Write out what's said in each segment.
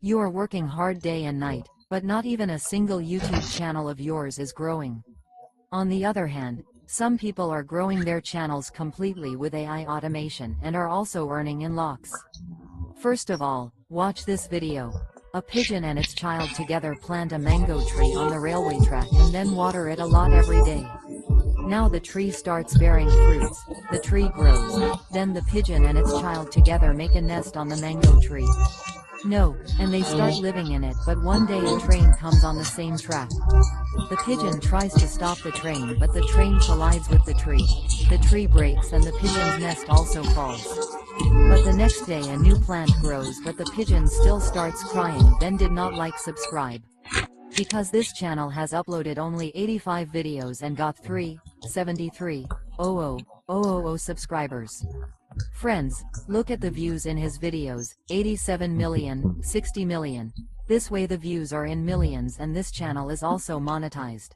You are working hard day and night, but not even a single YouTube channel of yours is growing. On the other hand, some people are growing their channels completely with AI automation and are also earning in lakhs. First of all, watch this video. A pigeon and its child together plant a mango tree on the railway track and then water it a lot every day. Now the tree starts bearing fruits, the tree grows, then the pigeon and its child together make a nest on the mango tree. No, and they start living in it, but one day a train comes on the same track. The pigeon tries to stop the train, but the train collides with the tree. The tree breaks and the pigeon's nest also falls. But the next day a new plant grows, but the pigeon still starts crying, then did not like subscribe. Because this channel has uploaded only 85 videos and got 373,000 subscribers. Friends, look at the views in his videos, 87 million, 60 million. This way the views are in millions and this channel is also monetized.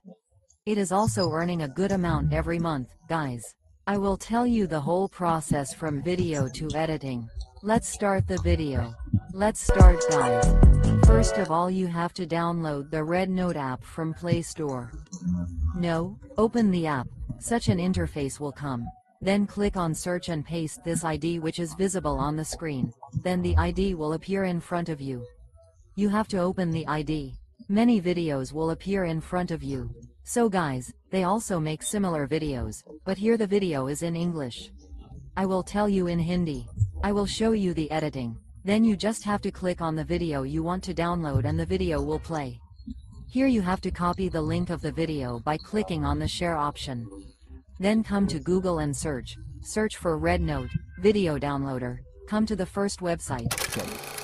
It is also earning a good amount every month, guys. I will tell you the whole process from video to editing. Let's start the video. Let's start, guys. First of all, you have to download the RedNote app from Play Store. No, open the app. Such an interface will come. Then click on search and paste this ID which is visible on the screen. Then the ID will appear in front of you. You have to open the ID. Many videos will appear in front of you. So guys, they also make similar videos, but here the video is in English. I will tell you in Hindi. I will show you the editing. Then you just have to click on the video you want to download and the video will play. Here you have to copy the link of the video by clicking on the share option. Then come to Google and search for RedNote video downloader. Come to the first website.